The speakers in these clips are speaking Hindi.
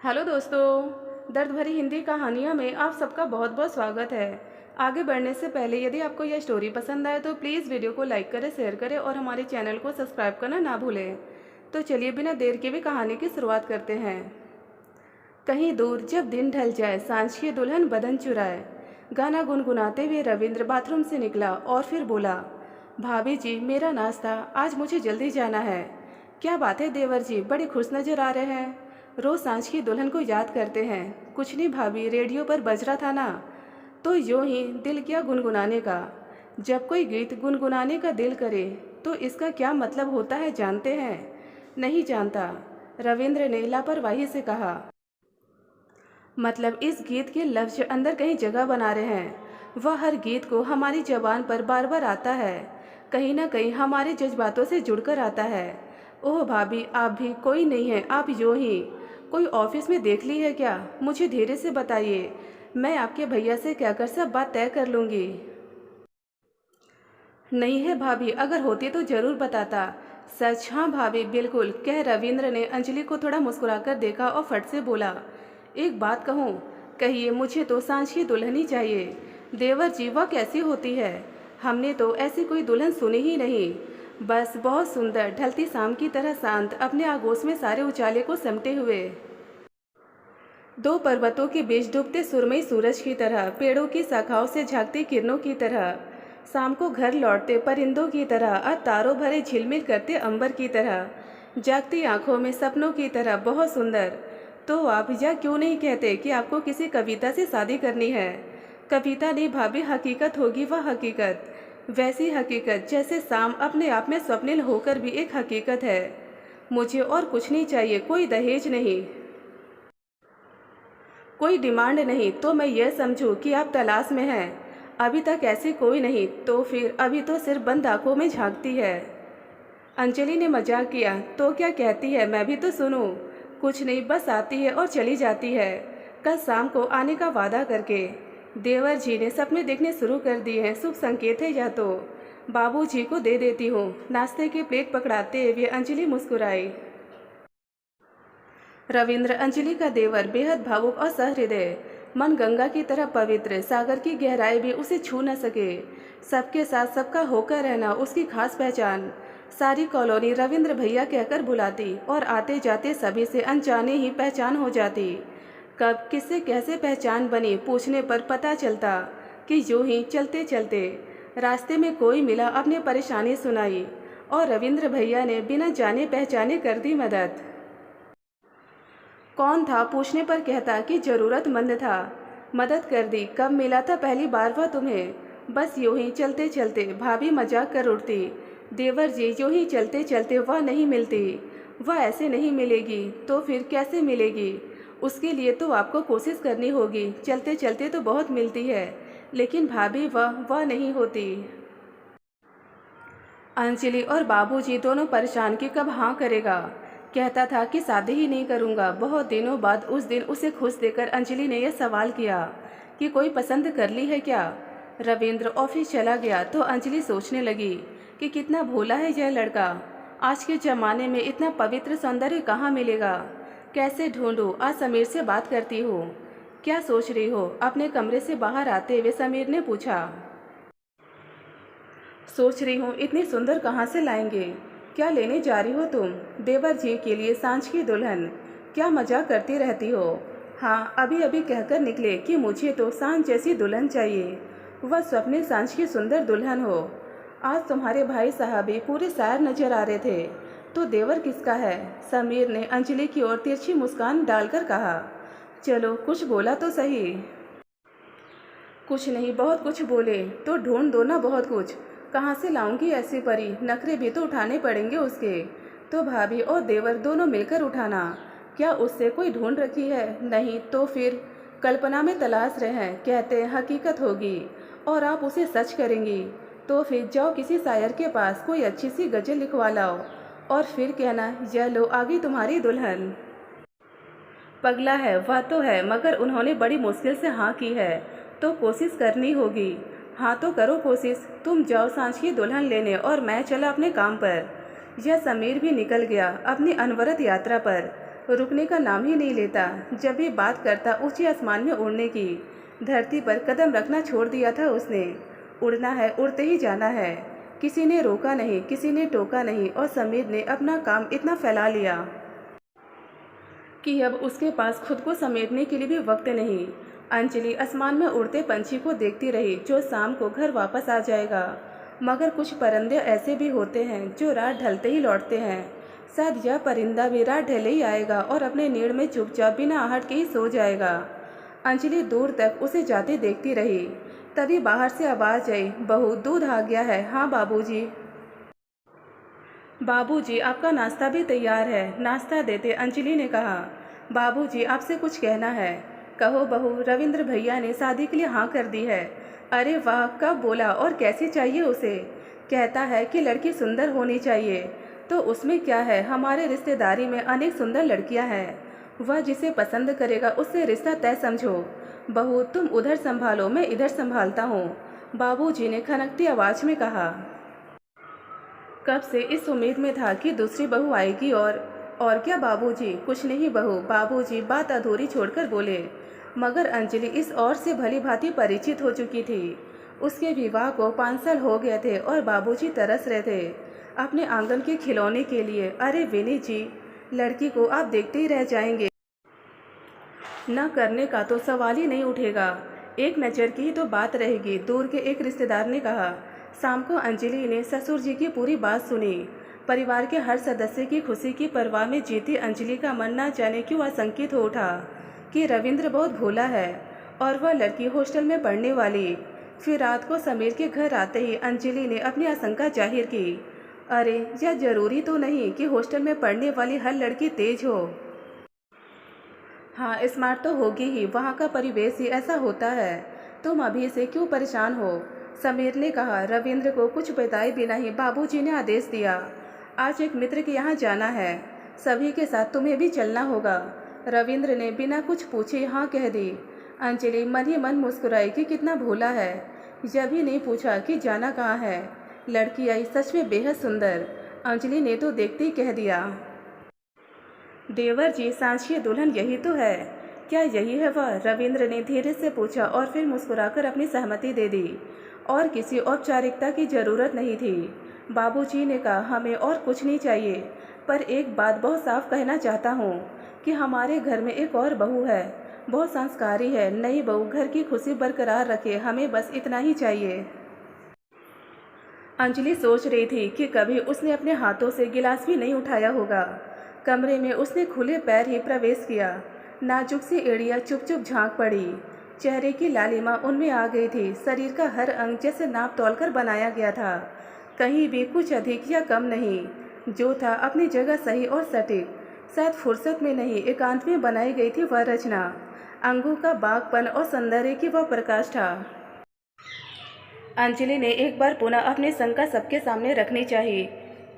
हेलो दोस्तों, दर्द भरी हिंदी कहानियों में आप सबका बहुत बहुत स्वागत है। आगे बढ़ने से पहले यदि आपको यह स्टोरी पसंद आए तो प्लीज़ वीडियो को लाइक करें, शेयर करें और हमारे चैनल को सब्सक्राइब करना ना भूलें। तो चलिए बिना देर के भी कहानी की शुरुआत करते हैं। कहीं दूर जब दिन ढल जाए, सांझ की दुल्हन बदन चुराए। गाना गुनगुनाते हुए रविंद्र बाथरूम से निकला और फिर बोला, भाभी जी मेरा नाश्ता, आज मुझे जल्दी जाना है। क्या बात है देवर जी, बड़े खुश नज़र आ रहे हैं। रोज़ सांझ की दुल्हन को याद करते हैं। कुछ नहीं भाभी, रेडियो पर बज रहा था ना, तो यूं ही दिल किया गुनगुनाने का। जब कोई गीत गुनगुनाने का दिल करे तो इसका क्या मतलब होता है जानते हैं? नहीं जानता, रविंद्र ने लापरवाही से कहा। मतलब इस गीत के लफ्ज अंदर कहीं जगह बना रहे हैं। वह हर गीत को हमारी जबान पर बार बार आता है, कहीं ना कहीं हमारे जज्बातों से जुड़कर आता है। ओह भाभी, आप भी कोई नहीं है, आप यूं ही कोई ऑफिस में देख ली है क्या? मुझे धीरे से बताइए, मैं आपके भैया से कहकर सब बात तय कर लूँगी। नहीं है भाभी, अगर होती तो ज़रूर बताता। सच? हाँ भाभी बिल्कुल, कह रविंद्र ने अंजलि को थोड़ा मुस्कुराकर देखा और फट से बोला, एक बात कहूँ? कहिए, मुझे तो सांझ की दुल्हन ही चाहिए। देवर जी, वह कैसी होती है? हमने तो ऐसी कोई दुल्हन सुनी ही नहीं। बस बहुत सुंदर, ढलती शाम की तरह शांत, अपने आगोश में सारे उजाले को समेटे हुए। दो पर्वतों के बीच डूबते सुरमई सूरज की तरह, पेड़ों की शाखाओं से झांकती किरणों की तरह, शाम को घर लौटते परिंदों की तरह और तारों भरे झिलमिल करते अंबर की तरह, जागती आंखों में सपनों की तरह, बहुत सुंदर। तो आप यह क्यों नहीं कहते कि आपको किसी कविता से शादी करनी है? कविता नहीं भाभी, हकीकत होगी वह हकीकत। वैसी हकीकत जैसे शाम अपने आप में स्वप्निल होकर भी एक हकीकत है। मुझे और कुछ नहीं चाहिए, कोई दहेज नहीं, कोई डिमांड नहीं, तो मैं यह समझूं कि आप तलाश में हैं। अभी तक ऐसी कोई नहीं, तो फिर अभी तो सिर्फ बंद आंखों में झांकती है। अंजलि ने मजाक किया, तो क्या कहती है, मैं भी तो सुनूं। कुछ नहीं, बस आती है और चली जाती है, कल शाम को आने का वादा करके। देवर जी ने सपने देखने शुरू कर दिए हैं, शुभ संकेत है यह तो। बाबूजी को दे देती हूँ। नाश्ते की प्लेट पकड़ाते हुए अंजलि मुस्कुराई। रविंद्र, अंजलि का देवर, बेहद भावुक और सहृदय, मन गंगा की तरह पवित्र, सागर की गहराई भी उसे छू न सके। सबके साथ सबका होकर रहना उसकी खास पहचान। सारी कॉलोनी रविंद्र भैया कहकर बुलाती और आते जाते सभी से अनजाने ही पहचान हो जाती। कब किससे कैसे पहचान बनी, पूछने पर पता चलता कि यूं ही चलते चलते रास्ते में कोई मिला, अपनी परेशानी सुनाई और रविंद्र भैया ने बिना जाने पहचाने कर दी मदद। कौन था पूछने पर कहता कि ज़रूरतमंद था, मदद कर दी। कब मिला था पहली बार वह तुम्हें? बस यूं ही चलते चलते, भाभी मजाक कर उठती। देवर जी, यूं ही चलते चलते वह नहीं मिलती। वह ऐसे नहीं मिलेगी तो फिर कैसे मिलेगी? उसके लिए तो आपको कोशिश करनी होगी। चलते चलते तो बहुत मिलती है, लेकिन भाभी वह नहीं होती। अंजलि और बाबूजी दोनों परेशान कि कब हाँ करेगा। कहता था कि शादी ही नहीं करूँगा। बहुत दिनों बाद उस दिन उसे खुश देकर अंजलि ने यह सवाल किया कि कोई पसंद कर ली है क्या। रविंद्र ऑफिस चला गया तो अंजलि सोचने लगी कि कितना भोला है यह लड़का। आज के ज़माने में इतना पवित्र सौंदर्य कहाँ मिलेगा? कैसे ढूंढूं? आज समीर से बात करती हूँ। क्या सोच रही हो? अपने कमरे से बाहर आते हुए समीर ने पूछा। सोच रही हूँ, इतनी सुंदर कहाँ से लाएंगे? क्या लेने जा रही हो तुम? देवर जी के लिए सांझ की दुल्हन? क्या मजाक करती रहती हो? हाँ, अभी अभी कहकर निकले कि मुझे तो सांझ जैसी दुल्हन चाहिए, वह स्वप्निल सांझ की सुंदर दुल्हन हो। आज तुम्हारे भाई साहब भी पूरे शायर नजर आ रहे थे, तो देवर किसका है? समीर ने अंजलि की ओर तिरछी मुस्कान डालकर कहा। चलो कुछ बोला तो सही। कुछ नहीं, बहुत कुछ बोले तो ढूंढ दो ना बहुत कुछ। कहाँ से लाऊंगी ऐसी परी? नखरे भी तो उठाने पड़ेंगे उसके। तो भाभी और देवर दोनों मिलकर उठाना। क्या उससे कोई ढूंढ रखी है? नहीं तो फिर कल्पना में तलाश रहे हैं। कहते हैं हकीकत होगी और आप उसे सच करेंगी। तो फिर जाओ किसी शायर के पास, कोई अच्छी सी गज़ल लिखवा लाओ और फिर कहना, यह लो आ गई तुम्हारी दुल्हन। पगला है वह तो है, मगर उन्होंने बड़ी मुश्किल से हाँ की है, तो कोशिश करनी होगी। हाँ तो करो कोशिश। तुम जाओ सांझ की दुल्हन लेने और मैं चला अपने काम पर। यह समीर भी निकल गया अपनी अनवरत यात्रा पर। रुकने का नाम ही नहीं लेता। जब भी बात करता ऊंचे आसमान में उड़ने की, धरती पर कदम रखना छोड़ दिया था उसने। उड़ना है, उड़ते ही जाना है। किसी ने रोका नहीं, किसी ने टोका नहीं, और समीर ने अपना काम इतना फैला लिया कि अब उसके पास खुद को समेटने के लिए भी वक्त नहीं। अंजलि आसमान में उड़ते पंछी को देखती रही जो शाम को घर वापस आ जाएगा। मगर कुछ परिंदे ऐसे भी होते हैं जो रात ढलते ही लौटते हैं। शायद यह परिंदा भी रात ढले ही आएगा और अपने नीड़ में चुपचाप बिना आहट के ही सो जाएगा। अंजलि दूर तक उसे जाते देखती रही। तभी बाहर से आवाज़ आई, बहू दूध आ गया है। हाँ बाबूजी। बाबूजी आपका नाश्ता भी तैयार है। नाश्ता देते अंजलि ने कहा, बाबूजी आपसे कुछ कहना है। कहो बहू, रविंद्र भैया ने शादी के लिए हाँ कर दी है। अरे वाह, कब बोला और कैसी चाहिए उसे? कहता है कि लड़की सुंदर होनी चाहिए। तो उसमें क्या है, हमारे रिश्तेदारी में अनेक सुंदर लड़कियां हैं। वह जिसे पसंद करेगा उससे रिश्ता तय समझो। बहू तुम उधर संभालो, मैं इधर संभालता हूँ, बाबूजी ने खनकती आवाज़ में कहा। कब से इस उम्मीद में था कि दूसरी बहू आएगी। और क्या बाबूजी? कुछ नहीं बहू, बाबूजी बात अधूरी छोड़कर बोले। मगर अंजलि इस और से भली भांति परिचित हो चुकी थी। उसके विवाह को 5 साल हो गए थे और बाबूजी तरस रहे थे अपने आंगन के खिलौने के लिए। अरे विनीत जी, लड़की को आप देखते ही रह जाएंगे। न करने का तो सवाल ही नहीं उठेगा। एक नज़र की ही तो बात रहेगी, दूर के एक रिश्तेदार ने कहा। शाम को अंजलि ने ससुर जी की पूरी बात सुनी। परिवार के हर सदस्य की खुशी की परवाह में जीती अंजलि का मन न जाने क्यों आशंकित हो उठा कि रविंद्र बहुत भोला है और वह लड़की हॉस्टल में पढ़ने वाली। फिर रात को समीर के घर आते ही अंजलि ने अपनी आशंका जाहिर की। अरे यह जरूरी तो नहीं कि हॉस्टल में पढ़ने वाली हर लड़की तेज हो। हाँ, स्मार्ट तो होगी ही, वहाँ का परिवेश ही ऐसा होता है। तुम अभी से क्यों परेशान हो? समीर ने कहा। रविंद्र को कुछ बताए बिना ही बाबूजी ने आदेश दिया, आज एक मित्र के यहाँ जाना है, सभी के साथ तुम्हें भी चलना होगा। रविंद्र ने बिना कुछ पूछे हाँ कह दी। अंजलि मन ही मन मुस्कुराई कि कितना भोला है, यह भी नहीं पूछा कि जाना कहाँ है। लड़की आई सच में बेहद सुंदर। अंजलि ने तो देखते ही कह दिया, देवर जी सांची दुल्हन यही तो है। क्या यही है वह? रविंद्र ने धीरे से पूछा और फिर मुस्कुराकर अपनी सहमति दे दी। और किसी औपचारिकता की ज़रूरत नहीं थी। बाबूजी ने कहा, हमें और कुछ नहीं चाहिए, पर एक बात बहुत साफ कहना चाहता हूँ कि हमारे घर में एक और बहू है, बहुत संस्कारी है। नई बहू घर की खुशी बरकरार रखे, हमें बस इतना ही चाहिए। अंजलि सोच रही थी कि कभी उसने अपने हाथों से गिलास भी नहीं उठाया होगा। कमरे में उसने खुले पैर ही प्रवेश किया। नाजुक सी एड़ियाँ चुप चुप झांक पड़ी। चेहरे की लालिमा उनमें आ गई थी। शरीर का हर अंग जैसे नाप तोलकर बनाया गया था, कहीं भी कुछ अधिक या कम नहीं। जो था अपनी जगह सही और सटीक। शायद फुर्सत में नहीं, एकांत में बनाई गई थी वह रचना। अंगों का बागपन और सौंदर्य की वह प्रकाष्ठा। अंजलि ने एक बार पुनः अपनी शंका सबके सामने रखनी चाहिए।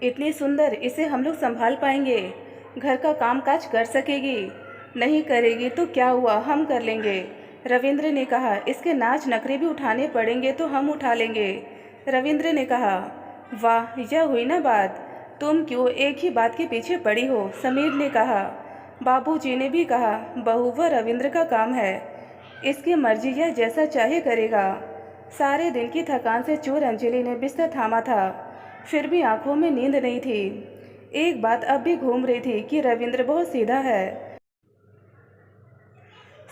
इतनी सुंदर, इसे हम लोग संभाल पाएंगे? घर का काम काज कर सकेगी? नहीं करेगी तो क्या हुआ, हम कर लेंगे। रविंद्र ने कहा, इसके नाच नखरे भी उठाने पड़ेंगे तो हम उठा लेंगे। रविंद्र ने कहा, वाह, यह हुई ना बात। तुम क्यों एक ही बात के पीछे पड़ी हो? समीर ने कहा। बाबूजी ने भी कहा, बहू वह रविंद्र का काम है, इसकी मर्जी, यह जैसा चाहे करेगा। सारे दिन की थकान से चूर अंजलि ने बिस्तर थामा था, फिर भी आंखों में नींद नहीं थी। एक बात अब भी घूम रही थी कि रविंद्र बहुत सीधा है।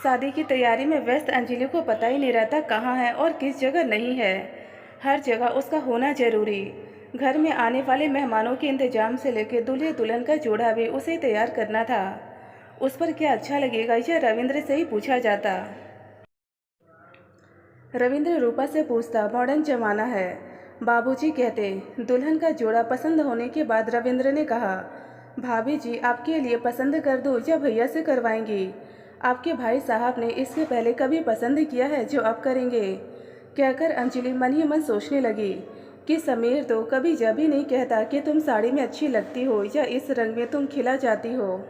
शादी की तैयारी में व्यस्त अंजलि को पता ही नहीं रहता कहाँ है और किस जगह नहीं है। हर जगह उसका होना जरूरी। घर में आने वाले मेहमानों के इंतजाम से लेकर दूल्हे दुल्हन का जोड़ा भी उसे तैयार करना था। उस पर क्या अच्छा लगेगा, यह रविंद्र से ही पूछा जाता। रविंद्र रूपा से पूछता, मॉडर्न जमाना है, बाबूजी कहते। दुल्हन का जोड़ा पसंद होने के बाद रविंद्र ने कहा, भाभी जी आपके लिए पसंद कर दो या भैया से करवाएंगी? आपके भाई साहब ने इससे पहले कभी पसंद किया है जो आप करेंगे? कहकर अंजलि मन ही मन सोचने लगी कि समीर तो कभी जब भी नहीं कहता कि तुम साड़ी में अच्छी लगती हो या इस रंग में तुम खिला जाती हो।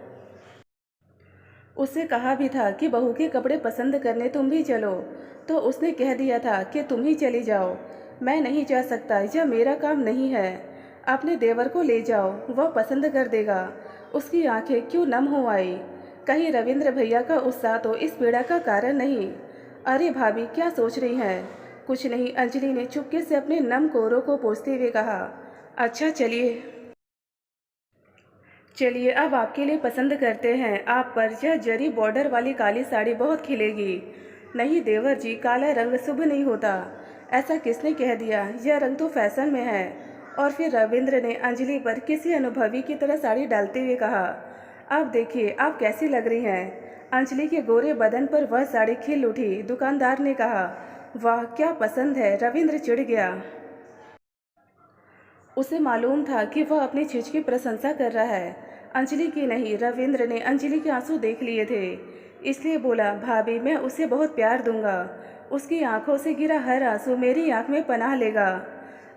उससे कहा भी था कि बहू के कपड़े पसंद करने तुम भी चलो, तो उसने कह दिया था कि तुम ही चली जाओ, मैं नहीं जा सकता, यह मेरा काम नहीं है। अपने देवर को ले जाओ, वह पसंद कर देगा। उसकी आंखें क्यों नम हो आई। कहीं रविंद्र भैया का उत्साह तो इस पीड़ा का कारण नहीं। अरे भाभी, क्या सोच रही हैं? कुछ नहीं, अंजलि ने चुपके से अपने नम कोरों को पोंछते हुए कहा। अच्छा चलिए चलिए, अब आपके लिए पसंद करते हैं। आप पर यह जरी बॉर्डर वाली काली साड़ी बहुत खिलेगी। नहीं देवर जी, काला रंग शुभ नहीं होता। ऐसा किसने कह दिया? यह रंग तो फैशन में है। और फिर रविंद्र ने अंजलि पर किसी अनुभवी की तरह साड़ी डालते हुए कहा, आप देखिए आप कैसी लग रही हैं। अंजलि के गोरे बदन पर वह साड़ी खिल उठी। दुकानदार ने कहा, वाह क्या पसंद है। रविंद्र चिढ़ गया। उसे मालूम था कि वह अपनी चीज की प्रशंसा कर रहा है, अंजलि की नहीं। रविंद्र ने अंजलि के आंसू देख लिए थे, इसलिए बोला, भाभी मैं उसे बहुत प्यार दूंगा। उसकी आंखों से गिरा हर आंसू मेरी आंख में पनाह लेगा।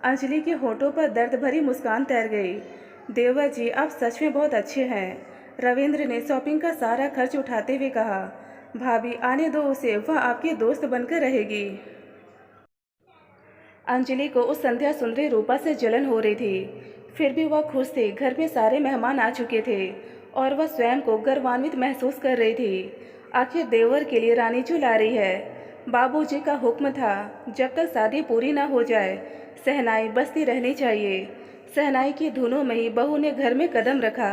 अंजलि के होठों पर दर्द भरी मुस्कान तैर गई। देवर जी, आप सच में बहुत अच्छे हैं। रविंद्र ने शॉपिंग का सारा खर्च उठाते हुए कहा, भाभी आने दो उसे, वह आपकी दोस्त बनकर रहेगी। अंजलि को उस संध्या सुंदरी रूपा से जलन हो रही थी। फिर भी वह खुश थी। घर में सारे मेहमान आ चुके थे और वह स्वयं को गर्वान्वित महसूस कर रही थी। आखिर देवर के लिए रानी जो ला रही है। बाबूजी का हुक्म था, जब तक शादी पूरी ना हो जाए शहनाई बजती रहनी चाहिए। शहनाई की धुनों में ही बहू ने घर में कदम रखा।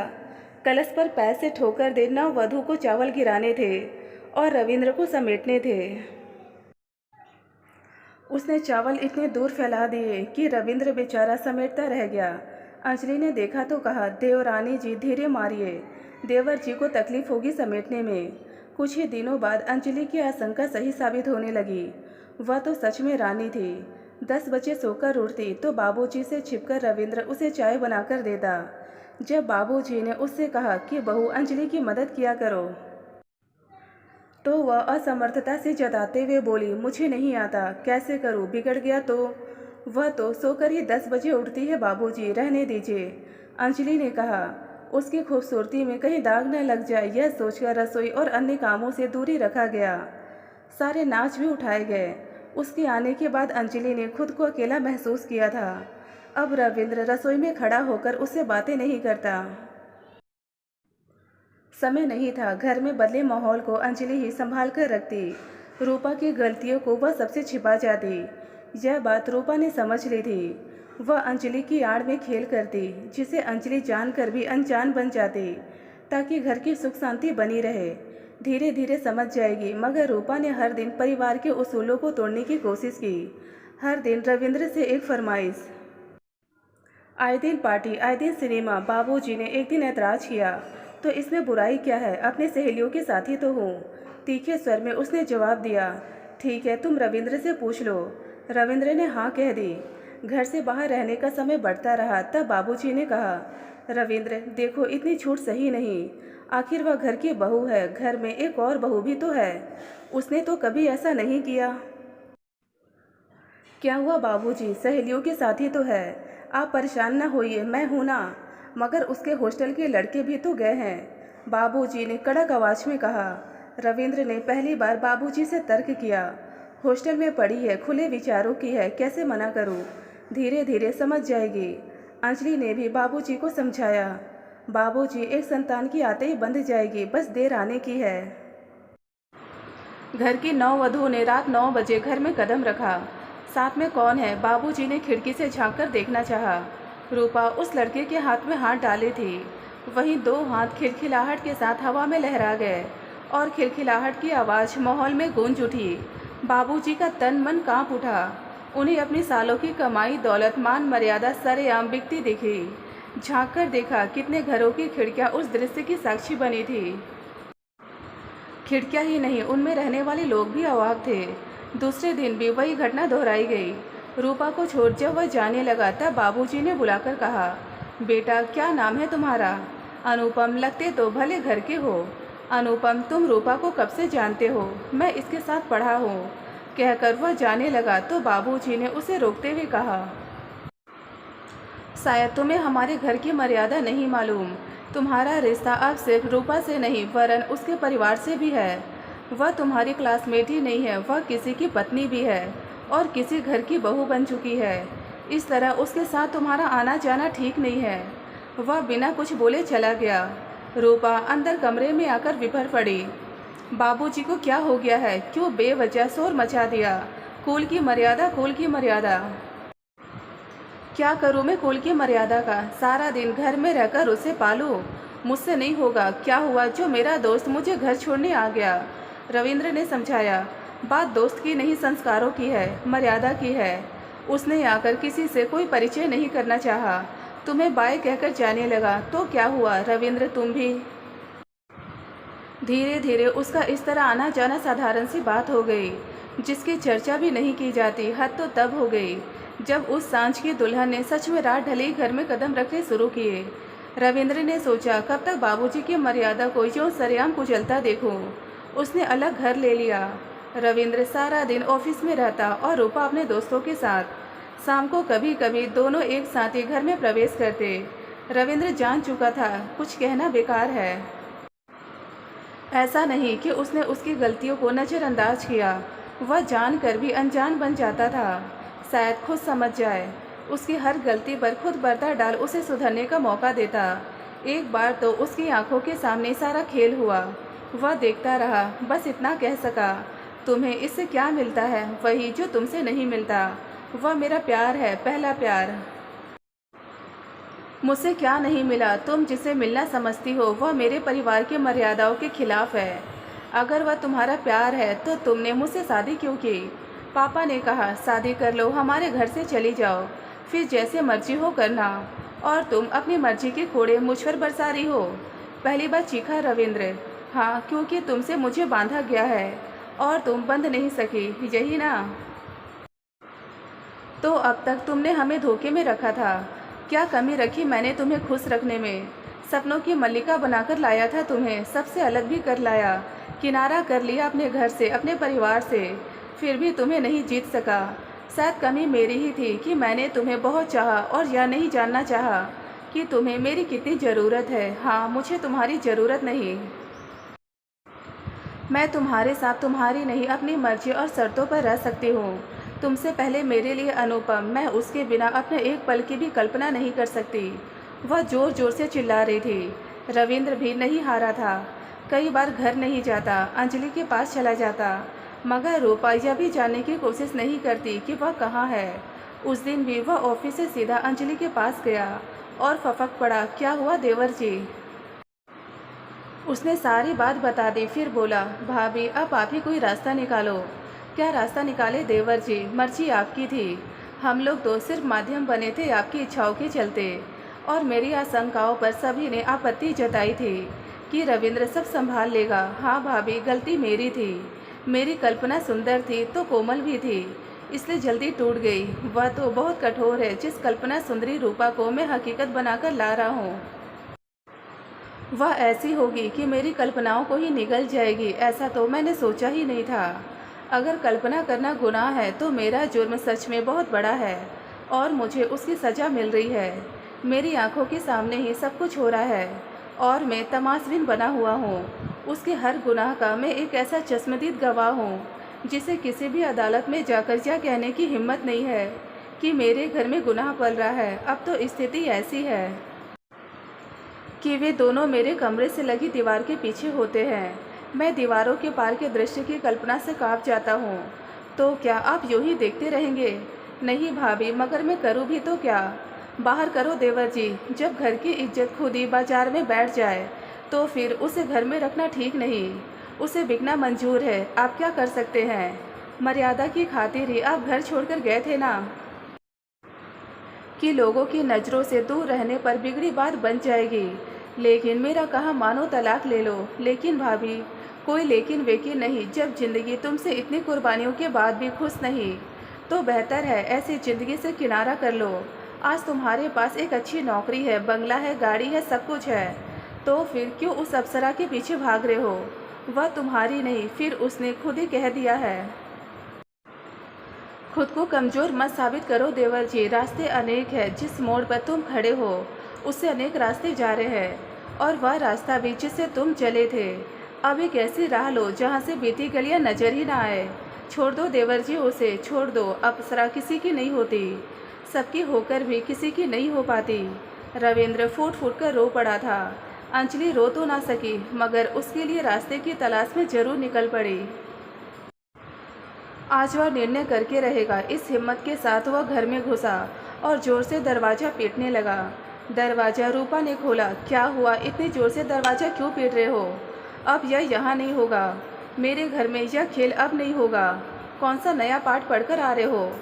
कलश पर पैर से ठोकर दे नववधू को चावल गिराने थे और रविंद्र को समेटने थे। उसने चावल इतने दूर फैला दिए कि रविंद्र बेचारा समेटता रह गया। अंजलि ने देखा तो कहा, देवरानी जी धीरे मारिए, देवर जी को तकलीफ होगी समेटने में। कुछ ही दिनों बाद अंजलि की आशंका सही साबित होने लगी। वह तो सच में रानी थी। 10 बजे सोकर उठती तो बाबूजी से छिपकर रविंद्र उसे चाय बनाकर देता। जब बाबूजी ने उससे कहा कि बहू अंजलि की मदद किया करो, तो वह असमर्थता से जताते हुए बोली, मुझे नहीं आता, कैसे करूं, बिगड़ गया तो। वह तो सोकर ही 10 बजे उठती है बाबूजी, रहने दीजिए। अंजलि ने कहा। उसकी खूबसूरती में कहीं दाग न लग जाए, यह सोचकर रसोई और अन्य कामों से दूरी रखा गया। सारे नाच भी उठाए गए। उसके आने के बाद अंजलि ने खुद को अकेला महसूस किया था। अब रविंद्र रसोई में खड़ा होकर उससे बातें नहीं करता। समय नहीं था। घर में बदले माहौल को अंजलि ही संभाल कर रखती। रूपा की गलतियों को वह सबसे छिपा जाती। यह बात रूपा ने समझ ली थी। वह अंजलि की आड़ में खेल करती, जिसे अंजलि जानकर भी अनजान बन जाती, ताकि घर की सुख शांति बनी रहे। धीरे धीरे समझ जाएगी। मगर रूपा ने हर दिन परिवार के उसूलों को तोड़ने की कोशिश की। हर दिन रविंद्र से एक फरमाइश, आए दिन पार्टी, आए दिन सिनेमा। बाबूजी ने एक दिन ऐतराज किया, तो इसमें बुराई क्या है, अपने सहेलियों के साथ ही तो हूँ। तीखे स्वर में उसने जवाब दिया, ठीक है तुम रविंद्र से पूछ लो। रविंद्र ने हाँ कह दी। घर से बाहर रहने का समय बढ़ता रहा। तब बाबूजी ने कहा, रविंद्र देखो इतनी छूट सही नहीं। आखिर वह घर की बहू है, घर में एक और बहू भी तो है। उसने तो कभी ऐसा नहीं किया। क्या हुआ बाबूजी, सहेलियों के साथ ही तो है। आप परेशान ना होइए, मैं हूं ना। मगर उसके हॉस्टल के लड़के भी तो गए हैं, बाबूजी ने कड़क आवाज में कहा। रविंद्र ने पहली बार बाबूजी से तर्क किया। हॉस्टल में पढ़ी है, खुले विचारों की है, कैसे मना करूं। धीरे धीरे समझ जाएगी। अंजलि ने भी बाबूजी को समझाया। बाबूजी, एक संतान की आते ही बंध जाएगी, बस देर आने की है। घर की नववधू ने रात 9 बजे घर में कदम रखा। साथ में कौन है? बाबूजी ने खिड़की से झांककर देखना चाहा। रूपा उस लड़के के हाथ में हाथ डाले थी। वहीं 2 हाथ खिलखिलाहट के साथ हवा में लहरा गए और खिलखिलाहट की आवाज़ माहौल में गूंज उठी। बाबूजी का तन मन कांप उठा। उन्हें अपनी सालों की कमाई, दौलत, मान मर्यादा सरेआम बिकती दिखी। झांक कर देखा, कितने घरों की खिड़कियां उस दृश्य की साक्षी बनी थी। खिड़कियां ही नहीं, उनमें रहने वाले लोग भी अवाक थे। दूसरे दिन भी वही घटना दोहराई गई। रूपा को छोड़ जब वह जाने लगा, तब बाबूजी ने बुलाकर कहा, बेटा क्या नाम है तुम्हारा? अनुपम, लगते तो भले घर के हो। अनुपम, तुम रूपा को कब से जानते हो? मैं इसके साथ पढ़ा हूँ। कहकर वह जाने लगा तो बाबूजी ने उसे रोकते हुए कहा, शायद तुम्हें हमारे घर की मर्यादा नहीं मालूम। तुम्हारा रिश्ता अब सिर्फ रूपा से नहीं वरन उसके परिवार से भी है। वह तुम्हारी क्लासमेट ही नहीं है, वह किसी की पत्नी भी है और किसी घर की बहू बन चुकी है। इस तरह उसके साथ तुम्हारा आना जाना ठीक नहीं है। वह बिना कुछ बोले चला गया। रूपा अंदर कमरे में आकर विभर पड़ी। बाबूजी को क्या हो गया है? क्यों बेवजह शोर मचा दिया? कुल की मर्यादा, कुल की मर्यादा। क्या करूं मैं कुल की मर्यादा का? सारा दिन घर में रहकर उसे पालूं? मुझसे नहीं होगा। क्या हुआ जो मेरा दोस्त मुझे घर छोड़ने आ गया? रविंद्र ने समझाया। बात दोस्त की नहीं, संस्कारों की है, मर्यादा की है। उसने आकर किसी से कोई परिचय नहीं करना चाहा, तुम्हें बाय कहकर जाने लगा। तो क्या हुआ रविंद्र, तुम भी? धीरे धीरे उसका इस तरह आना जाना साधारण सी बात हो गई, जिसकी चर्चा भी नहीं की जाती। हद तो तब हो गई जब उस सांझ की दुल्हन ने सच में रात ढले घर में कदम रखने शुरू किए। रविंद्र ने सोचा, कब तक बाबूजी की मर्यादा को यूं सरेआम कुचलता देखूं। उसने अलग घर ले लिया। रविंद्र सारा दिन ऑफिस में रहता और रूपा अपने दोस्तों के साथ। शाम को कभी कभी दोनों एक साथ ही घर में प्रवेश करते। रविंद्र जान चुका था कुछ कहना बेकार है। ऐसा नहीं कि उसने उसकी गलतियों को नज़रअंदाज किया, वह जानकर भी अनजान बन जाता था। शायद खुद समझ जाए, उसकी हर गलती पर खुद पर्दा डाल उसे सुधरने का मौका देता। एक बार तो उसकी आंखों के सामने सारा खेल हुआ। वह देखता रहा, बस इतना कह सका, तुम्हें इससे क्या मिलता है? वही जो तुमसे नहीं मिलता। वह मेरा प्यार है, पहला प्यार। मुझसे क्या नहीं मिला? तुम जिसे मिलना समझती हो वह मेरे परिवार की मर्यादाओं के खिलाफ है। अगर वह तुम्हारा प्यार है तो तुमने मुझसे शादी क्यों की? पापा ने कहा शादी कर लो, हमारे घर से चली जाओ, फिर जैसे मर्जी हो करना। और तुम अपनी मर्जी के कोड़े मुझ पर बरसा रही हो। पहली बार चीखा रविंद्र। हाँ, क्योंकि तुमसे मुझे बांधा गया है और तुम बंध नहीं सकी, यही ना? तो अब तक तुमने हमें धोखे में रखा था। क्या कमी रखी मैंने तुम्हें खुश रखने में? सपनों की मल्लिका बनाकर लाया था तुम्हें, सबसे अलग भी कर लाया, किनारा कर लिया अपने घर से, अपने परिवार से। फिर भी तुम्हें नहीं जीत सका। शायद कमी मेरी ही थी कि मैंने तुम्हें बहुत चाहा और यह नहीं जानना चाहा कि तुम्हें मेरी कितनी ज़रूरत है। हाँ, मुझे तुम्हारी ज़रूरत नहीं। मैं तुम्हारे साथ तुम्हारी नहीं अपनी मर्जी और शर्तों पर रह सकती हूँ। तुमसे पहले मेरे लिए अनुपम, मैं उसके बिना अपने एक पल की भी कल्पना नहीं कर सकती। वह ज़ोर ज़ोर से चिल्ला रही थी। रविंद्र भी नहीं हारा था। कई बार घर नहीं जाता, अंजलि के पास चला जाता, मगर रूपा यह भी जानने की कोशिश नहीं करती कि वह कहाँ है। उस दिन भी वह ऑफिस से सीधा अंजलि के पास गया और फपक पड़ा, क्या हुआ देवर जी? उसने सारी बात बता दी। फिर बोला, भाभी अब आप ही कोई रास्ता निकालो। क्या रास्ता निकाले देवर जी? मर्जी आपकी थी, हम लोग तो सिर्फ माध्यम बने थे आपकी इच्छाओं के चलते। और मेरी आशंकाओं पर सभी ने आपत्ति जताई थी कि रविंद्र सब संभाल लेगा। हाँ भाभी, गलती मेरी थी। मेरी कल्पना सुंदर थी तो कोमल भी थी, इसलिए जल्दी टूट गई। वह तो बहुत कठोर है जिस कल्पना सुंदरी रूपा को मैं हकीकत बनाकर ला रहा हूँ। वह ऐसी होगी कि मेरी कल्पनाओं को ही निगल जाएगी। ऐसा तो मैंने सोचा ही नहीं था। अगर कल्पना करना गुनाह है तो मेरा जुर्म सच में बहुत बड़ा है और मुझे उसकी सज़ा मिल रही है। मेरी आंखों के सामने ही सब कुछ हो रहा है और मैं तमाशबीन बना हुआ हूँ। उसके हर गुनाह का मैं एक ऐसा चश्मदीद गवाह हूँ जिसे किसी भी अदालत में जाकर यह कहने की हिम्मत नहीं है कि मेरे घर में गुनाह पल रहा है। अब तो स्थिति ऐसी है कि वे दोनों मेरे कमरे से लगी दीवार के पीछे होते हैं। मैं दीवारों के पार के दृश्य की कल्पना से कांप जाता हूँ। तो क्या आप यूं ही देखते रहेंगे? नहीं भाभी, मगर मैं करूँ भी तो क्या? बाहर करो देवर जी। जब घर की इज्जत खुद ही बाजार में बैठ जाए तो फिर उसे घर में रखना ठीक नहीं। उसे बिकना मंजूर है। आप क्या कर सकते हैं? मर्यादा की खातिर ही आप घर छोड़कर गए थे ना, कि लोगों की नज़रों से दूर रहने पर बिगड़ी बात बन जाएगी। लेकिन मेरा कहा मानो तलाक ले लो। लेकिन भाभी, कोई लेकिन वेकिन नहीं। जब ज़िंदगी तुमसे इतनी कुर्बानियों के बाद भी खुश नहीं तो बेहतर है ऐसी ज़िंदगी से किनारा कर लो। आज तुम्हारे पास एक अच्छी नौकरी है, बंगला है, गाड़ी है, सब कुछ है, तो फिर क्यों उस अप्सरा के पीछे भाग रहे हो? वह तुम्हारी नहीं, फिर उसने खुद ही कह दिया है। खुद को कमज़ोर मत साबित करो देवर जी। रास्ते अनेक हैं। जिस मोड़ पर तुम खड़े हो उससे अनेक रास्ते जा रहे हैं और वह रास्ता भी जिससे तुम चले थे। अब एक ऐसी राह लो जहाँ से बीती गलियाँ नजर ही ना आए। छोड़ दो देवर जी, उसे छोड़ दो। अप्सरा किसी की नहीं होती, सबकी होकर भी किसी की नहीं हो पाती। रविंद्र फूट फूट कर रो पड़ा था। अंजलि रो तो ना सकी, मगर उसके लिए रास्ते की तलाश में जरूर निकल पड़ी। आज वह निर्णय करके रहेगा। इस हिम्मत के साथ वह घर में घुसा और जोर से दरवाज़ा पीटने लगा। दरवाज़ा रूपा ने खोला। क्या हुआ, इतनी जोर से दरवाज़ा क्यों पीट रहे हो? अब यह यहाँ नहीं होगा। मेरे घर में यह खेल अब नहीं होगा। कौन सा नया पाठ पढ़कर आ रहे हो?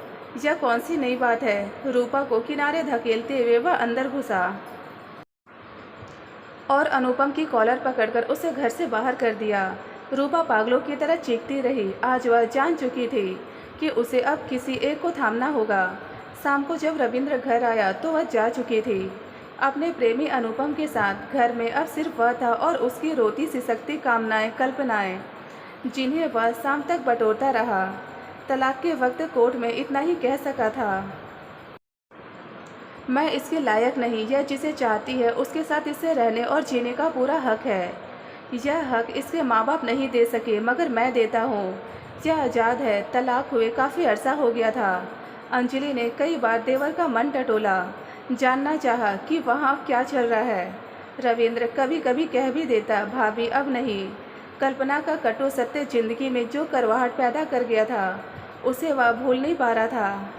यह कौन सी नई बात है? रूपा को किनारे धकेलते हुए वह अंदर घुसा और अनुपम की कॉलर पकड़कर उसे घर से बाहर कर दिया। रूपा पागलों की तरह चीखती रही। आज वह जान चुकी थी कि उसे अब किसी एक को थामना होगा। शाम को जब रविंद्र घर आया तो वह जा चुकी थी अपने प्रेमी अनुपम के साथ। घर में अब सिर्फ वह था और उसकी रोती सिसकती कामनाएं, कल्पनाएं, जिन्हें वह शाम तक बटोरता रहा। तलाक के वक्त कोर्ट में इतना ही कह सका था, मैं इसके लायक नहीं। यह जिसे चाहती है उसके साथ इसे रहने और जीने का पूरा हक है। यह हक इसके माँ बाप नहीं दे सके, मगर मैं देता हूँ। यह आज़ाद है। तलाक हुए काफ़ी अरसा हो गया था। अंजलि ने कई बार देवर का मन टटोला, जानना चाहा कि वहाँ क्या चल रहा है। रविंद्र कभी कभी कह भी देता, भाभी अब नहीं। कल्पना का कटु सत्य जिंदगी में जो करवाहट पैदा कर गया था, उसे वह भूल नहीं पा रहा था।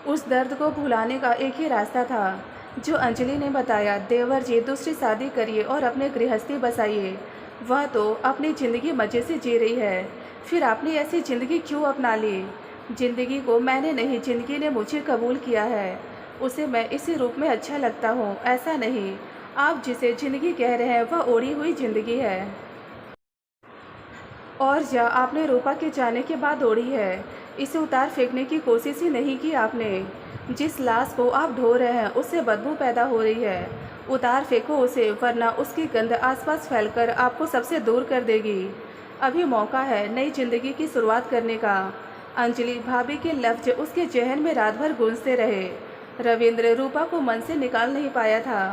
उस दर्द को भुलाने का एक ही रास्ता था, जो अंजलि ने बताया। देवर जी, दूसरी शादी करिए और अपने गृहस्थी बसाइए। वह तो अपनी ज़िंदगी मज़े से जी रही है, फिर आपने ऐसी ज़िंदगी क्यों अपना ली? ज़िंदगी को मैंने नहीं, ज़िंदगी ने मुझे कबूल किया है। उसे मैं इसी रूप में अच्छा लगता हूँ, ऐसा नहीं। आप जिसे ज़िंदगी कह रहे हैं वह ओढ़ी हुई ज़िंदगी है। और या आपने रूपा के जाने के बाद ओढ़ी है। इसे उतार फेंकने की कोशिश ही नहीं की आपने। जिस लाश को आप ढो रहे हैं उससे बदबू पैदा हो रही है। उतार फेंको उसे, वरना उसकी गंध आसपास फैलकर आपको सबसे दूर कर देगी। अभी मौका है नई जिंदगी की शुरुआत करने का। अंजलि भाभी के लफ्ज उसके जहन में रात भर गूंजते रहे। रविंद्र रूपा को मन से निकाल नहीं पाया था।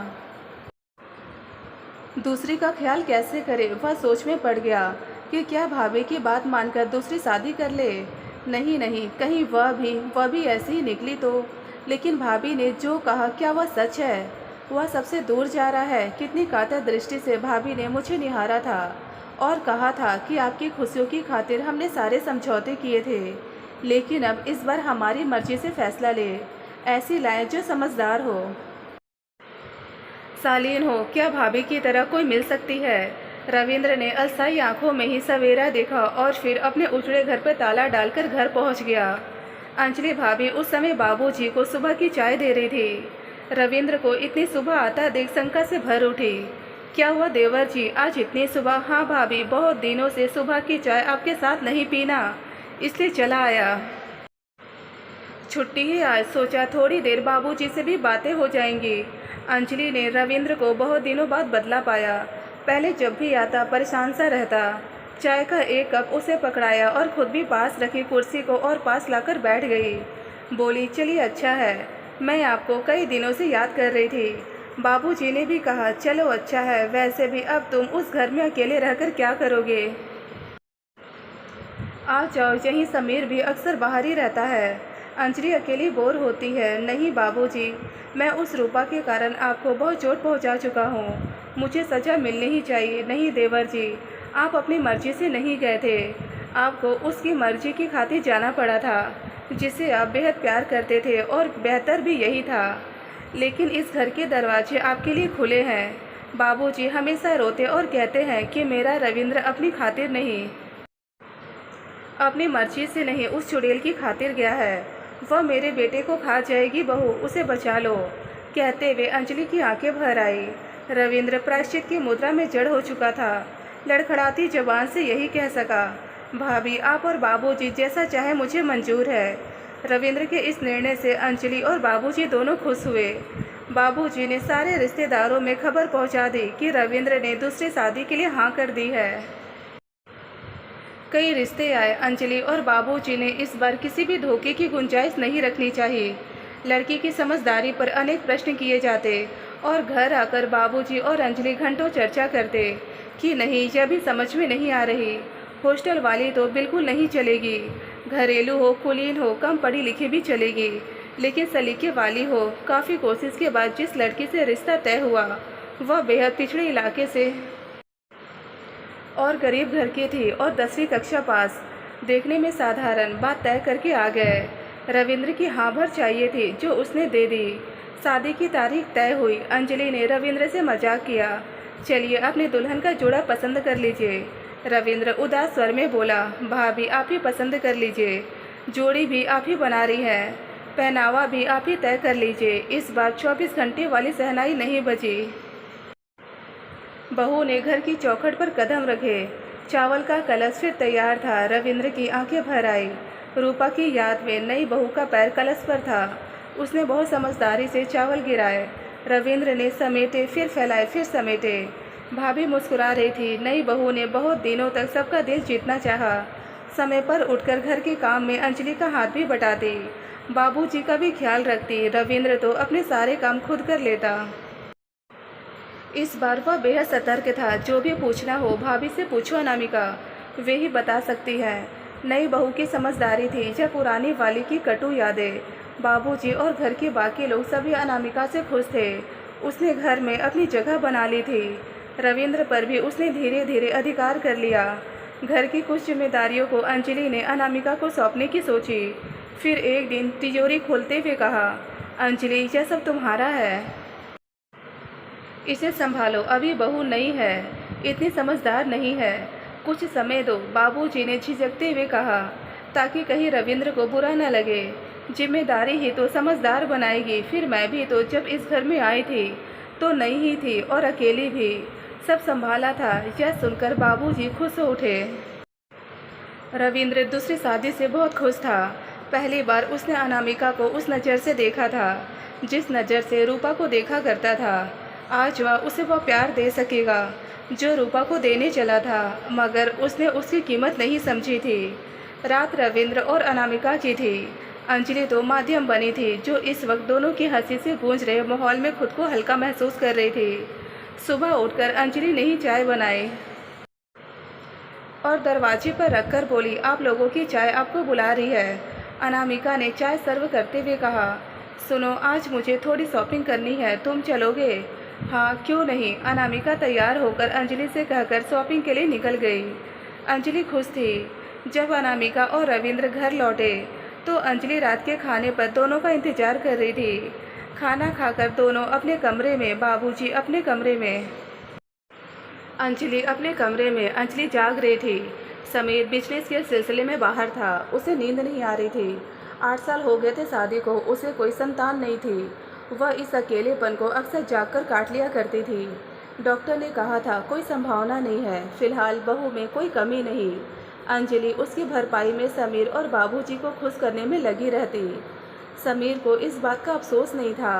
दूसरी का ख्याल कैसे करे, वह सोच में पड़ गया कि क्या भाभी की बात मानकर दूसरी शादी कर ले। नहीं नहीं, कहीं वह भी ऐसी ही निकली तो। लेकिन भाभी ने जो कहा, क्या वह सच है? वह सबसे दूर जा रहा है। कितनी कातर दृष्टि से भाभी ने मुझे निहारा था और कहा था कि आपकी खुशियों की खातिर हमने सारे समझौते किए थे, लेकिन अब इस बार हमारी मर्जी से फैसला ले। ऐसी लाए जो समझदार हो, शालीन हो। क्या भाभी की तरह कोई मिल सकती है? रविंद्र ने अलसाई आंखों में ही सवेरा देखा और फिर अपने उजड़े घर पर ताला डालकर घर पहुंच गया। अंजलि भाभी उस समय बाबूजी को सुबह की चाय दे रही थी। रविंद्र को इतनी सुबह आता देख शंका से भर उठी। क्या हुआ देवर जी, आज इतनी सुबह? हाँ भाभी, बहुत दिनों से सुबह की चाय आपके साथ नहीं पीना, इसलिए चला आया। छुट्टी ही आज, सोचा थोड़ी देर बाबूजी से भी बातें हो जाएंगी। अंजलि ने रविंद्र को बहुत दिनों बाद बदला पाया। पहले जब भी आता परेशान सा रहता। चाय का एक कप उसे पकड़ाया और खुद भी पास रखी कुर्सी को और पास लाकर बैठ गई। बोली, चलिए अच्छा है, मैं आपको कई दिनों से याद कर रही थी। बाबूजी ने भी कहा चलो अच्छा है। वैसे भी अब तुम उस घर में अकेले रहकर क्या करोगे? आ जाओ, यहीं समीर भी अक्सर बाहर ही रहता है। अंजलि अकेली बोर होती है। नहीं बाबूजी, मैं उस रूपा के कारण आपको बहुत चोट पहुंचा चुका हूँ। मुझे सज़ा मिलनी ही चाहिए। नहीं देवर जी, आप अपनी मर्जी से नहीं गए थे। आपको उसकी मर्जी की खातिर जाना पड़ा था, जिसे आप बेहद प्यार करते थे, और बेहतर भी यही था। लेकिन इस घर के दरवाजे आपके लिए खुले हैं। बाबूजी हमेशा रोते और कहते हैं कि मेरा रविंद्र अपनी खातिर नहीं, अपनी मर्जी से नहीं, उस चुड़ैल की खातिर गया है। वह मेरे बेटे को खा जाएगी, बहू उसे बचा लो। कहते हुए अंजलि की आंखें भर आई। रविंद्र प्रायश्चित की मुद्रा में जड़ हो चुका था। लड़खड़ाती जबान से यही कह सका, भाभी आप और बाबूजी जैसा चाहे मुझे मंजूर है। रविंद्र के इस निर्णय से अंजलि और बाबूजी दोनों खुश हुए। बाबूजी ने सारे रिश्तेदारों में खबर पहुंचा दी कि रविंद्र ने दूसरी शादी के लिए हाँ कर दी है। कई रिश्ते आए। अंजलि और बाबूजी ने इस बार किसी भी धोखे की गुंजाइश नहीं रखनी चाहिए। लड़की की समझदारी पर अनेक प्रश्न किए जाते और घर आकर बाबूजी और अंजलि घंटों चर्चा करते कि नहीं, यह भी समझ में नहीं आ रही। हॉस्टल वाली तो बिल्कुल नहीं चलेगी, घरेलू हो, कुलीन हो, कम पढ़ी लिखी भी चलेगी। लेकिन सलीके वाली हो। काफ़ी कोशिश के बाद जिस लड़की से रिश्ता तय हुआ वह बेहद पिछड़े इलाके से और गरीब घर की थी और 10वीं कक्षा पास। देखने में साधारण, बात तय करके आ गए। रविंद्र की हाँ भर चाहिए थी जो उसने दे दी। शादी की तारीख तय हुई। अंजलि ने रविंद्र से मजाक किया, चलिए अपने दुल्हन का जोड़ा पसंद कर लीजिए। रविंद्र उदास स्वर में बोला, भाभी आप ही पसंद कर लीजिए, जोड़ी भी आप ही बना रही है, पहनावा भी आप ही तय कर लीजिए। इस बार 24 घंटे वाली शहनाई नहीं बजी। बहू ने घर की चौखट पर कदम रखे। चावल का कलश फिर तैयार था। रविंद्र की आंखें भर आई। रूपा की याद में नई बहू का पैर कलश पर था। उसने बहुत समझदारी से चावल गिराए। रविंद्र ने समेटे, फिर फैलाए, फिर समेटे। भाभी मुस्कुरा रही थी। नई बहू ने बहुत दिनों तक सबका दिल जीतना चाहा। समय पर उठकर घर के काम में अंजलि का हाथ भी बटाती, बाबूजी का भी ख्याल रखती। रविंद्र तो अपने सारे काम खुद कर लेता। इस बार वह बेहद सतर्क था। जो भी पूछना हो भाभी से पूछो अनामिका, वे ही बता सकती है। नई बहू की समझदारी थी या पुरानी वाली की कटु यादें। बाबूजी और घर के बाकी लोग सभी अनामिका से खुश थे। उसने घर में अपनी जगह बना ली थी। रविंद्र पर भी उसने धीरे धीरे अधिकार कर लिया। घर की कुछ जिम्मेदारियों को अंजलि ने अनामिका को सौंपने की सोची। फिर एक दिन तिजोरी खोलते हुए कहा, अंजलि यह सब तुम्हारा है, इसे संभालो। अभी बहू नई है, इतनी समझदार नहीं है, कुछ समय दो। बाबूजी ने झिझकते हुए कहा, ताकि कहीं रविंद्र को बुरा न लगे। जिम्मेदारी ही तो समझदार बनाएगी। फिर मैं भी तो जब इस घर में आई थी तो नई ही थी और अकेली भी, सब संभाला था। यह सुनकर बाबूजी खुश हो उठे। रविंद्र दूसरी शादी से बहुत खुश था। पहली बार उसने अनामिका को उस नज़र से देखा था जिस नज़र से रूपा को देखा करता था। आज वह उसे वह प्यार दे सकेगा जो रूपा को देने चला था, मगर उसने उसकी कीमत नहीं समझी थी। रात रविंद्र और अनामिका की थी। अंजलि तो माध्यम बनी थी जो इस वक्त दोनों की हंसी से गूंज रहे माहौल में खुद को हल्का महसूस कर रही थी। सुबह उठकर अंजलि ने ही चाय बनाई और दरवाजे पर रखकर बोली, आप लोगों की चाय आपको बुला रही है। अनामिका ने चाय सर्व करते हुए कहा, सुनो आज मुझे थोड़ी शॉपिंग करनी है, तुम चलोगे? हाँ क्यों नहीं। अनामिका तैयार होकर अंजलि से कहकर शॉपिंग के लिए निकल गई। अंजलि खुश थी। जब अनामिका और रविंद्र घर लौटे तो अंजलि रात के खाने पर दोनों का इंतजार कर रही थी। खाना खाकर दोनों अपने कमरे में, बाबूजी अपने कमरे में, अंजलि अपने कमरे में। अंजलि जाग रही थी। समीर बिजनेस के सिलसिले में बाहर था, उसे नींद नहीं आ रही थी। 8 साल हो गए थे शादी को, उसे कोई संतान नहीं थी। वह इस अकेलेपन को अक्सर जागकर काट लिया करती थी। डॉक्टर ने कहा था कोई संभावना नहीं है, फिलहाल बहू में कोई कमी नहीं। अंजलि उसकी भरपाई में समीर और बाबूजी को खुश करने में लगी रहती। समीर को इस बात का अफसोस नहीं था,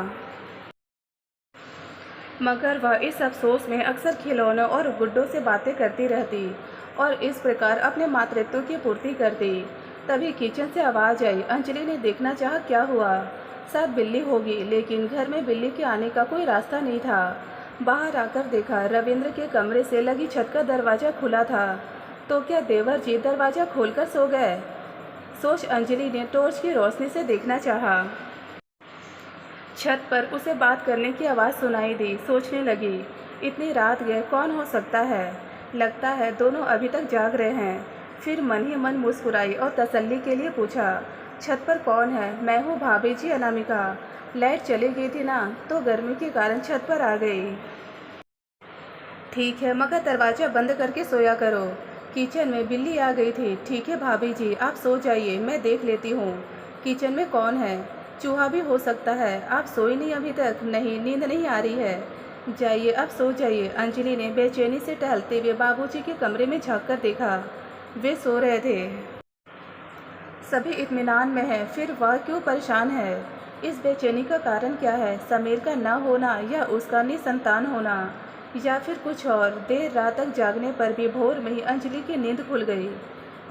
मगर वह इस अफसोस में अक्सर खिलौनों और गुड्डों से बातें करती रहती और इस प्रकार अपने मातृत्व की पूर्ति करती। तभी किचन से आवाज़ आई। अंजलि ने देखना चाहा क्या हुआ। शायद बिल्ली होगी, लेकिन घर में बिल्ली के आने का कोई रास्ता नहीं था। बाहर आकर देखा रविंद्र के कमरे से लगी छत का दरवाज़ा खुला था। तो क्या देवर जी दरवाज़ा खोलकर सो गए? सोच अंजलि ने टॉर्च की रोशनी से देखना चाहा। छत पर उसे बात करने की आवाज़ सुनाई दी। सोचने लगी, इतनी रात गए कौन हो सकता है? लगता है दोनों अभी तक जाग रहे हैं। फिर मन ही मन मुस्कुराई और तसल्ली के लिए पूछा, छत पर कौन है? मैं हूँ भाभी जी अनामिका। लाइट चली गई थी ना, तो गर्मी के कारण छत पर आ गई। ठीक है, मगर दरवाज़ा बंद करके सोया करो। किचन में बिल्ली आ गई थी। ठीक है भाभी जी, आप सो जाइए, मैं देख लेती हूँ किचन में कौन है। चूहा भी हो सकता है। आप सोई नहीं अभी तक? नहीं, नींद नहीं आ रही है। जाइए अब सो जाइए। अंजलि ने बेचैनी से टहलते हुए बाबूजी के कमरे में झाँक कर देखा। वे सो रहे थे। सभी इत्मीनान में है, फिर वह क्यों परेशान है? इस बेचैनी का कारण क्या है? समीर का न होना या उसका निसंतान होना, या फिर कुछ और? देर रात तक जागने पर भी भोर में ही अंजलि की नींद खुल गई।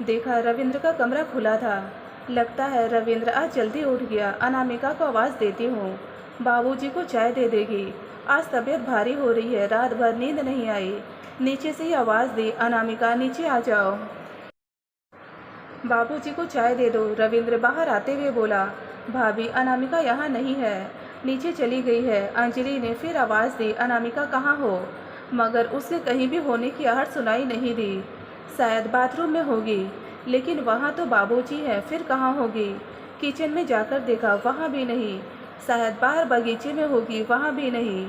देखा रविंद्र का कमरा खुला था। लगता है रविंद्र आज जल्दी उठ गया। अनामिका को आवाज़ देती हूँ, बाबूजी को चाय दे देगी। आज तबीयत भारी हो रही है, रात भर नींद नहीं आई। नीचे से ही आवाज़ दी, अनामिका नीचे आ जाओ, बाबूजी को चाय दे दो। रविंद्र बाहर आते हुए बोला, भाभी, अनामिका यहाँ नहीं है, नीचे चली गई है। अंजलि ने फिर आवाज़ दी, अनामिका कहाँ हो? मगर उसे कहीं भी होने की आहट सुनाई नहीं दी। शायद बाथरूम में होगी, लेकिन वहाँ तो बाबूजी है, फिर कहाँ होगी? किचन में जाकर देखा, वहाँ भी नहीं। शायद बाहर बगीचे में होगी, वहाँ भी नहीं।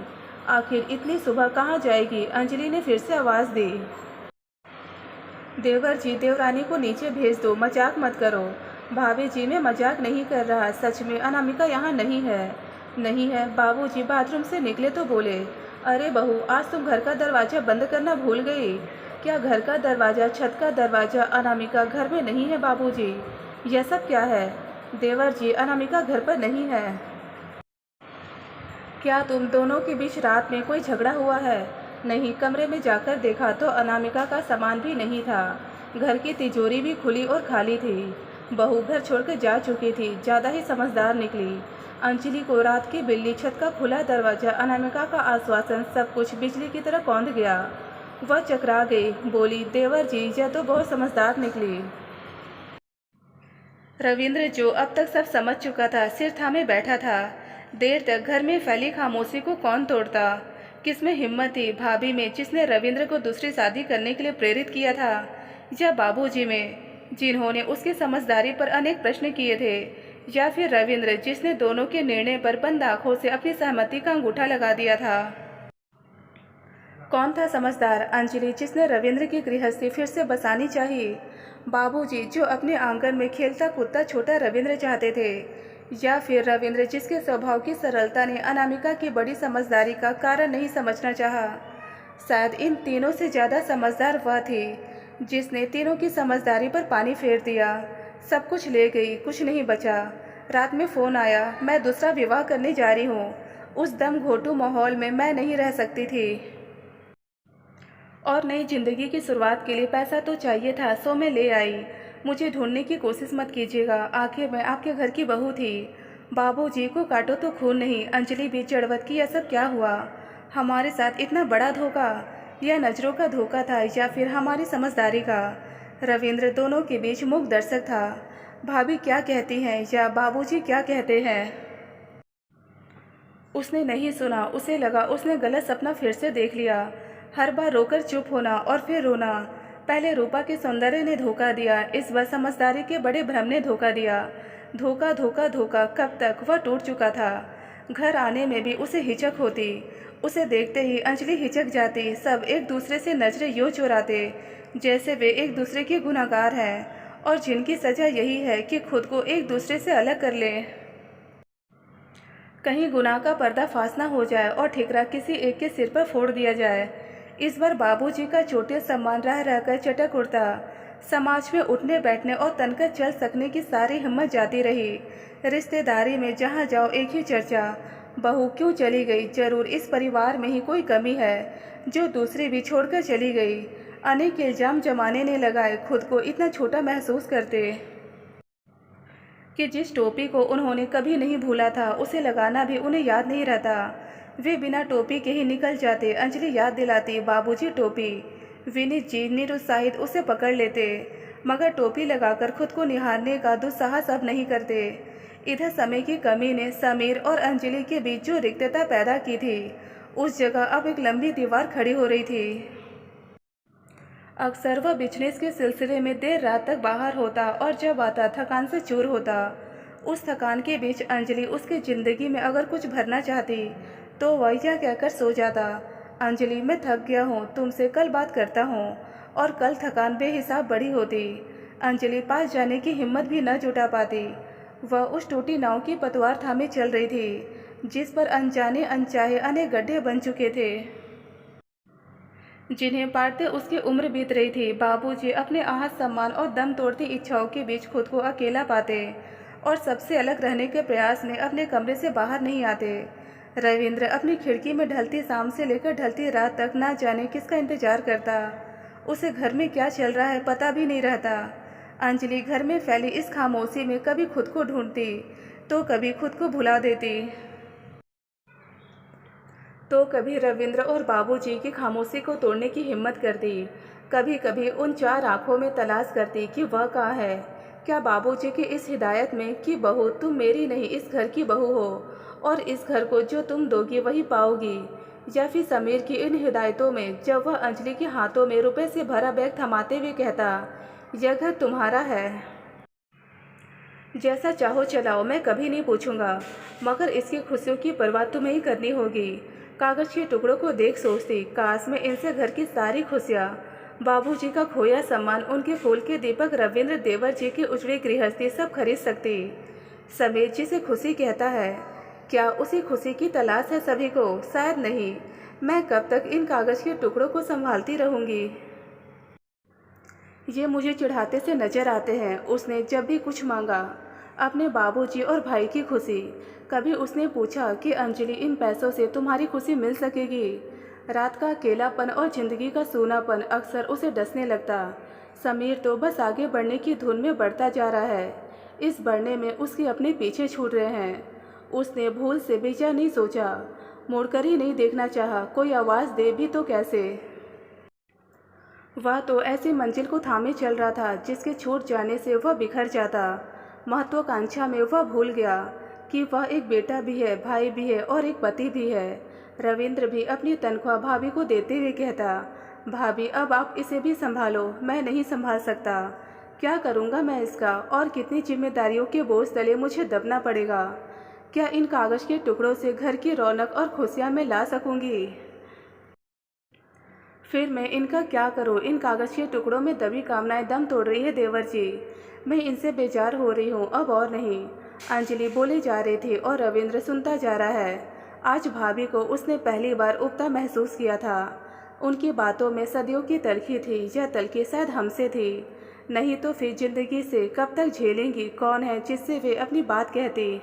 आखिर इतनी सुबह कहाँ जाएगी? अंजलि ने फिर से आवाज़ दी। देवर जी, देवरानी को नीचे भेज दो, मजाक मत करो। भाभी जी, मैं मजाक नहीं कर रहा, सच में अनामिका यहाँ नहीं है। नहीं है? बाबूजी बाथरूम से निकले तो बोले, अरे बहू, आज तुम घर का दरवाज़ा बंद करना भूल गई क्या? घर का दरवाज़ा, छत का दरवाज़ा, अनामिका घर में नहीं है बाबूजी। यह सब क्या है? देवर जी, अनामिका घर पर नहीं है। क्या तुम दोनों के बीच रात में कोई झगड़ा हुआ है? नहीं, कमरे में जाकर देखा तो अनामिका का सामान भी नहीं था। घर की तिजोरी भी खुली और खाली थी। बहू घर छोड़कर जा चुकी थी, ज़्यादा ही समझदार निकली। अंजलि को रात की बिल्ली, छत का खुला दरवाज़ा, अनामिका का आश्वासन, सब कुछ बिजली की तरह कौंध गया। वह चकरा गई, बोली, देवर जी, यह तो बहुत समझदार निकली। रविंद्र, जो अब तक सब समझ चुका था, सिर थामे बैठा था। देर तक घर में फैली खामोशी को कौन तोड़ता? किसमें हिम्मत थी? भाभी में, जिसने रविंद्र को दूसरी शादी करने के लिए प्रेरित किया था, या बाबूजी में, जिन्होंने उसकी समझदारी पर अनेक प्रश्न किए थे, या फिर रविंद्र, जिसने दोनों के निर्णय पर बंद आंखों से अपनी सहमति का अंगूठा लगा दिया था? कौन था समझदार? अंजलि, जिसने रविंद्र की गृहस्थी फिर से बसानी चाहिए? बाबूजी, जो अपने आंगन में खेलता कूदता छोटा रविंद्र चाहते थे? या फिर रविंद्र, जिसके स्वभाव की सरलता ने अनामिका की बड़ी समझदारी का कारण नहीं समझना चाहा? शायद इन तीनों से ज़्यादा समझदार वह थी, जिसने तीनों की समझदारी पर पानी फेर दिया। सब कुछ ले गई, कुछ नहीं बचा। रात में फ़ोन आया, मैं दूसरा विवाह करने जा रही हूँ। उस दम घोटू माहौल में मैं नहीं रह सकती थी, और नई जिंदगी की शुरुआत के लिए पैसा तो चाहिए था, सो मैं ले आई। मुझे ढूंढने की कोशिश मत कीजिएगा, आखिर मैं आपके घर की बहू थी। बाबूजी को काटो तो खून नहीं। अंजलि भी चढ़वत की, यह सब क्या हुआ? हमारे साथ इतना बड़ा धोखा? यह नज़रों का धोखा था या फिर हमारी समझदारी का? रविंद्र दोनों के बीच मूक दर्शक था। भाभी क्या कहती हैं या बाबूजी क्या कहते हैं? उसने नहीं सुना। उसे लगा उसने गलत सपना फिर से देख लिया। हर बार रोकर चुप होना और फिर रोना। पहले रूपा के सौंदर्य ने धोखा दिया, इस बार समझदारी के बड़े भ्रम ने धोखा दिया। धोखा धोखा धोखा, कब तक? वह टूट चुका था। घर आने में भी उसे हिचक होती। उसे देखते ही अंजलि हिचक जाती। सब एक दूसरे से नजरें यूँ चुराते जैसे वे एक दूसरे के गुनहगार हैं, और जिनकी सजा यही है कि खुद को एक दूसरे से अलग कर लें। कहीं गुनाह का पर्दा फाश ना हो जाए और ठिकरा किसी एक के सिर पर फोड़ दिया जाए। इस बार बाबूजी का चोटिल सम्मान रह रहकर चटक उठता। समाज में उठने बैठने और तनकर चल सकने की सारी हिम्मत जाती रही। रिश्तेदारी में जहाँ जाओ एक ही चर्चा, बहू क्यों चली गई? जरूर इस परिवार में ही कोई कमी है जो दूसरी भी छोड़कर चली गई। अनेक इल्जाम जमाने ने लगाए, खुद को इतना छोटा महसूस करते कि जिस टोपी को उन्होंने कभी नहीं भूला था, उसे लगाना भी उन्हें याद नहीं रहता। वे बिना टोपी के ही निकल जाते। अंजलि याद दिलाती, बाबूजी टोपी। विनीत जी निरुत्साहित उसे पकड़ लेते, मगर टोपी लगाकर खुद को निहारने का दुस्साहस अब नहीं करते। इधर समय की कमी ने समीर और अंजलि के बीच जो रिक्तता पैदा की थी, उस जगह अब एक लंबी दीवार खड़ी हो रही थी। अक्सर वह बिजनेस के सिलसिले में देर रात तक बाहर होता और जब आता थकान से चूर होता। उस थकान के बीच अंजलि उसकी ज़िंदगी में अगर कुछ भरना चाहती तो वह यह कहकर सो जाता, अंजलि मैं थक गया हूँ, तुमसे कल बात करता हूँ। और कल थकान बेहिसाब बड़ी होती। अंजलि पास जाने की हिम्मत भी न जुटा पाती। वह उस टूटी नाव की पतवार थामे चल रही थी, जिस पर अनजाने अनचाहे अनेक गड्ढे बन चुके थे, जिन्हें पारते उसकी उम्र बीत रही थी। बाबूजी अपने आहत सम्मान और दम तोड़ती इच्छाओं के बीच खुद को अकेला पाते और सबसे अलग रहने के प्रयास में अपने कमरे से बाहर नहीं आते। रविंद्र अपनी खिड़की में ढलती शाम से लेकर ढलती रात तक ना जाने किसका इंतजार करता। उसे घर में क्या चल रहा है पता भी नहीं रहता। अंजलि घर में फैली इस खामोशी में कभी खुद को ढूंढती तो कभी खुद को भुला देती, तो कभी रविंद्र और बाबूजी की खामोशी को तोड़ने की हिम्मत करती। कभी कभी उन चार आंखों में तलाश करती कि वह कहाँ है, क्या बाबूजी की इस हिदायत में कि बहू तुम मेरी नहीं इस घर की बहू हो और इस घर को जो तुम दोगी वही पाओगी, या फिर समीर की इन हिदायतों में जब वह अंजलि के हाथों में रुपए से भरा बैग थमाते हुए कहता, यह घर तुम्हारा है, जैसा चाहो चलाओ, मैं कभी नहीं पूछूंगा, मगर इसकी खुशियों की परवाह तुम्हें ही करनी होगी। कागज के टुकड़ों को देख सोचती, काश मैं इनसे घर की सारी खुशियाँ, बाबूजी का खोया सम्मान, उनके फूल के दीपक रविंद्र देवर जी की उजड़ी गृहस्थी सब खरीद सकती। समीर जिसे खुशी कहता है, क्या उसी खुशी की तलाश है सभी को? शायद नहीं। मैं कब तक इन कागज के टुकड़ों को संभालती रहूंगी? ये मुझे चिढ़ाते से नजर आते हैं। उसने जब भी कुछ मांगा, अपने बाबूजी और भाई की खुशी, कभी उसने पूछा कि अंजलि इन पैसों से तुम्हारी खुशी मिल सकेगी? रात का अकेलापन और जिंदगी का सूनापन अक्सर उसे डसने लगता। समीर तो बस आगे बढ़ने की धुन में बढ़ता जा रहा है। इस बढ़ने में उसके अपने पीछे छूट रहे हैं। उसने भूल से भी यह नहीं सोचा, मुड़कर ही नहीं देखना चाहा, कोई आवाज़ दे भी तो कैसे। वह तो ऐसी मंजिल को थामे चल रहा था जिसके छूट जाने से वह बिखर जाता। महत्वाकांक्षा में वह भूल गया कि वह एक बेटा भी है, भाई भी है और एक पति भी है। रविंद्र भी अपनी तनख्वाह भाभी को देते हुए कहता, भाभी अब आप इसे भी संभालो, मैं नहीं संभाल सकता। क्या करूँगा मैं इसका, और कितनी जिम्मेदारियों के बोझ तले मुझे दबना पड़ेगा। क्या इन कागज़ के टुकड़ों से घर की रौनक और खुशियाँ मैं ला सकूँगी? फिर मैं इनका क्या करूं? इन कागज़ के टुकड़ों में दबी कामनाएं दम तोड़ रही है देवर जी। मैं इनसे बेजार हो रही हूं, अब और नहीं। अंजलि बोले जा रही थी और रविंद्र सुनता जा रहा है। आज भाभी को उसने पहली बार उबता महसूस किया था। उनकी बातों में सदियों की तलखी थी। यह तलखी शायद हमसे थी, नहीं तो फिर जिंदगी से कब तक झेलेंगी? कौन है जिससे वे अपनी बात कहती?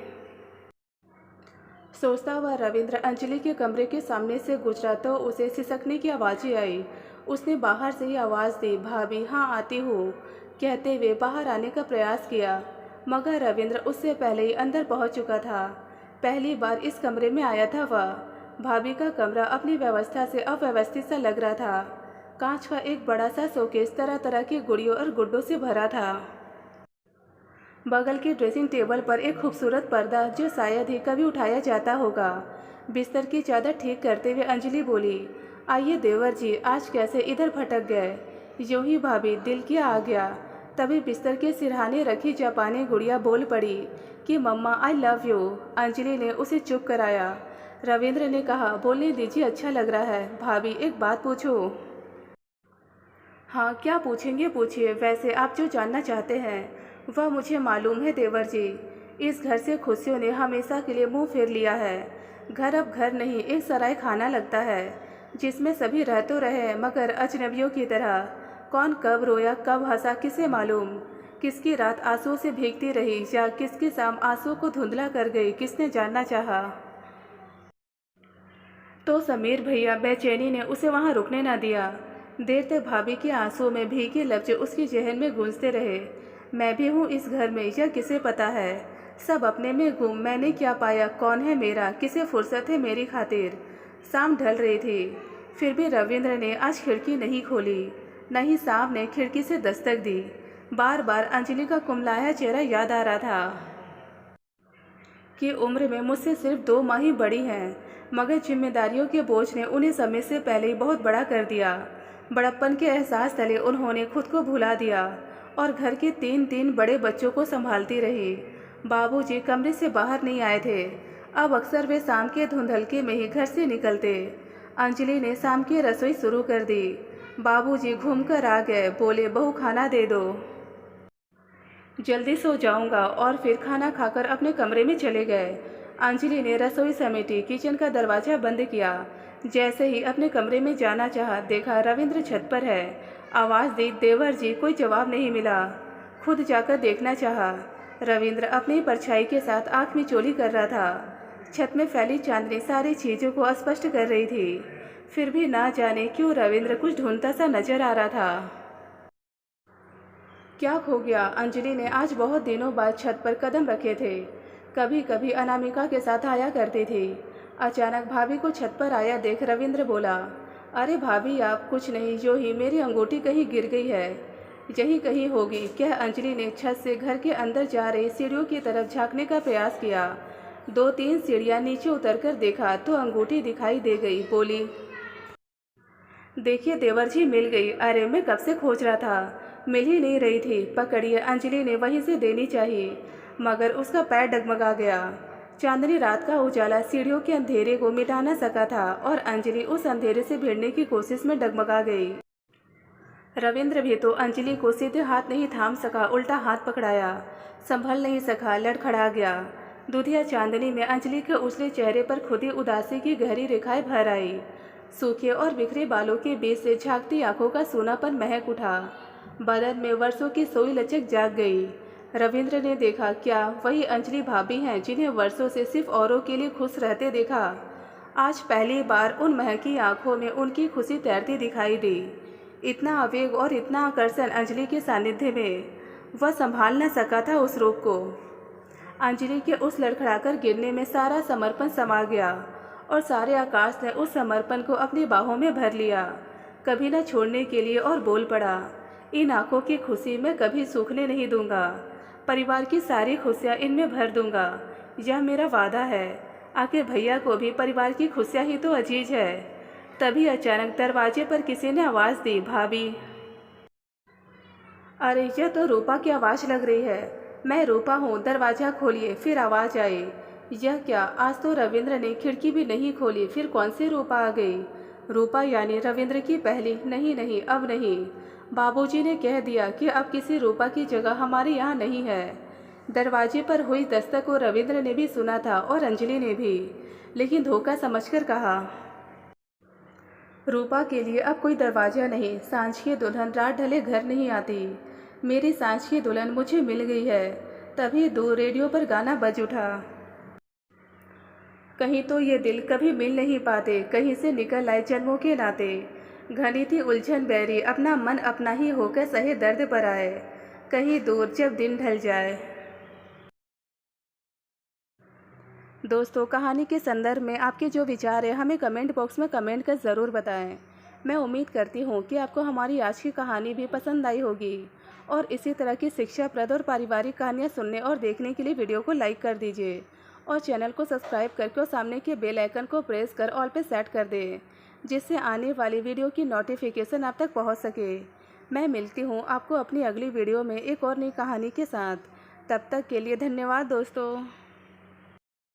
सोचता हुआ रविंद्र अंजलि के कमरे के सामने से गुजरा तो उसे सिसकने की आवाज़ें आई। उसने बाहर से ही आवाज़ दी, भाभी हाँ आती हूँ, कहते हुए बाहर आने का प्रयास किया, मगर रविंद्र उससे पहले ही अंदर पहुँच चुका था। पहली बार इस कमरे में आया था वह। भाभी का कमरा अपनी व्यवस्था से अव्यवस्थित सा लग रहा था। कांच का एक बड़ा सा शोकेस तरह तरह की गुड़ियों और गुड्डों से भरा था। बगल के ड्रेसिंग टेबल पर एक खूबसूरत पर्दा जो शायद ही कभी उठाया जाता होगा। बिस्तर की चादर ठीक करते हुए अंजलि बोली, आइए देवर जी, आज कैसे इधर भटक गए? यूं ही भाभी, दिल किया आ गया। तभी बिस्तर के सिरहाने रखी जापानी गुड़िया बोल पड़ी कि मम्मा आई लव यू। अंजलि ने उसे चुप कराया। रविंद्र ने कहा, बोलने दीजिए, अच्छा लग रहा है। भाभी एक बात पूछूं? हाँ क्या पूछेंगे, पूछिए। वैसे आप जो जानना चाहते हैं वह मुझे मालूम है देवर जी। इस घर से खुशियों ने हमेशा के लिए मुंह फेर लिया है। घर अब घर नहीं, एक सराय खाना लगता है जिसमें सभी रह तो रहे मगर अजनबियों की तरह। कौन कब रोया कब हंसा किसे मालूम? किसकी रात आंसुओं से भीगती रही या किसकी शाम आंसुओं को धुंधला कर गई, किसने जानना चाहा? तो समीर भैया बेचैनी ने उसे वहां रुकने न दिया। देर तक भाभी के आंसुओं में भीगे लफ्ज उसकी जहन में गूंजते रहे। मैं भी हूँ इस घर में, यह किसे पता है? सब अपने में गुम, मैंने क्या पाया? कौन है मेरा? किसे फुर्सत है मेरी खातिर? शाम ढल रही थी, फिर भी रविंद्र ने आज खिड़की नहीं खोली, न ही शाम ने खिड़की से दस्तक दी। बार बार अंजलि का कुमलाया चेहरा याद आ रहा था कि उम्र में मुझसे सिर्फ 2 माह ही बड़ी हैं, मगर जिम्मेदारियों के बोझ ने उन्हें समय से पहले ही बहुत बड़ा कर दिया। बड़प्पन के एहसास तले उन्होंने खुद को भुला दिया और घर के 3 बड़े बच्चों को संभालती रही। बाबूजी कमरे से बाहर नहीं आए थे। अब अक्सर वे शाम के धुंधलके में ही घर से निकलते। अंजलि ने शाम की रसोई शुरू कर दी। बाबूजी घूमकर आ गए, बोले, बहू खाना दे दो। जल्दी सो जाऊंगा, और फिर खाना खाकर अपने कमरे में चले गए। अंजलि ने रसोई समेटी, किचन का दरवाज़ा बंद किया। जैसे ही अपने कमरे में जाना चाहा, देखा रविंद्र छत पर है। आवाज़ दी, देवर जी, कोई जवाब नहीं मिला। खुद जाकर देखना चाहा। रविंद्र अपनी परछाई के साथ आँख में चोली कर रहा था। छत में फैली चांदनी सारी चीज़ों को स्पष्ट कर रही थी। फिर भी ना जाने क्यों रविंद्र कुछ ढूंढता सा नजर आ रहा था। क्या खो गया? अंजलि ने आज बहुत दिनों बाद छत पर कदम रखे थे। कभी कभी अनामिका के साथ आया करती थी। अचानक भाभी को छत पर आया देख रविंद्र बोला, अरे भाभी आप? कुछ नहीं, जो ही मेरी अंगूठी कहीं गिर गई है। यही कहीं होगी। क्या अंजलि ने छत से घर के अंदर जा रही सीढ़ियों की तरफ झांकने का प्रयास किया। 2-3 सीढ़ियाँ नीचे उतरकर देखा तो अंगूठी दिखाई दे गई। बोली, देखिए देवर जी, मिल गई। अरे मैं कब से खोज रहा था, मिल ही नहीं रही थी। पकड़िए। अंजलि ने वहीं से देनी चाहिए, मगर उसका पैर डगमगा गया। चांदनी रात का उजाला सीढ़ियों के अंधेरे को मिटा न सका था और अंजलि उस अंधेरे से भिड़ने की कोशिश में डगमगा गई। रविंद्र भी तो अंजलि को सीधे हाथ नहीं थाम सका, उल्टा हाथ पकड़ाया। संभल नहीं सका, लड़खड़ा गया। दुधिया चांदनी में अंजलि के उजले चेहरे पर खुदी उदासी की गहरी रेखाएं भर आई। सूखे और बिखरे बालों के बीच से झांकती आंखों का सूनापन महक उठा। बदन में वर्षों की सोई लचक जाग गई। रविंद्र ने देखा, क्या वही अंजलि भाभी हैं जिन्हें वर्षों से सिर्फ औरों के लिए खुश रहते देखा। आज पहली बार उन महकी आंखों में उनकी खुशी तैरती दिखाई दी। इतना आवेग और इतना आकर्षण अंजलि के सानिध्य में, वह संभाल न सका था उस रूप को। अंजलि के उस लड़खड़ाकर गिरने में सारा समर्पण समा गया और सारे आकाश ने उस समर्पण को अपनी बाहों में भर लिया, कभी न छोड़ने के लिए, और बोल पड़ा, इन आंखों की खुशी मैं कभी सूखने नहीं दूंगा। परिवार की सारी खुशियाँ इनमें भर दूंगा, यह मेरा वादा है। आखिर भैया को भी परिवार की खुशियाँ ही तो अजीज है। तभी अचानक दरवाजे पर किसी ने आवाज़ दी, भाभी। अरे यह तो रूपा की आवाज़ लग रही है। मैं रूपा हूँ, दरवाज़ा खोलिए। फिर आवाज़ आई, यह क्या? आज तो रविंद्र ने खिड़की भी नहीं खोली, फिर कौन सी रूपा आ गई? रूपा यानी रविंद्र की पहली? नहीं नहीं, अब नहीं। बाबूजी ने कह दिया कि अब किसी रूपा की जगह हमारे यहाँ नहीं है। दरवाजे पर हुई दस्तक को रविंद्र ने भी सुना था और अंजलि ने भी, लेकिन धोखा समझकर कहा, रूपा के लिए अब कोई दरवाज़ा नहीं। सांझ की दुल्हन रात ढले घर नहीं आती। मेरी सांझ की दुल्हन मुझे मिल गई है। तभी दूर रेडियो पर गाना बज उठा, कहीं तो ये दिल कभी मिल नहीं पाते, कहीं से निकल आए जन्मों के नाते। घनी थी उलझन बैरी, अपना मन अपना ही होकर सहे दर्द पर आए, कहीं दूर जब दिन ढल जाए। दोस्तों, कहानी के संदर्भ में आपके जो विचार है हमें कमेंट बॉक्स में कमेंट कर ज़रूर बताएं। मैं उम्मीद करती हूँ कि आपको हमारी आज की कहानी भी पसंद आई होगी और इसी तरह की शिक्षाप्रद और पारिवारिक कहानियाँ सुनने और देखने के लिए वीडियो को लाइक कर दीजिए और चैनल को सब्सक्राइब करके और सामने के बेल आइकन को प्रेस कर ऑल पे सेट कर दें, जिससे आने वाली वीडियो की नोटिफिकेशन आप तक पहुँच सके। मैं मिलती हूँ आपको अपनी अगली वीडियो में एक और नई कहानी के साथ। तब तक के लिए धन्यवाद दोस्तों।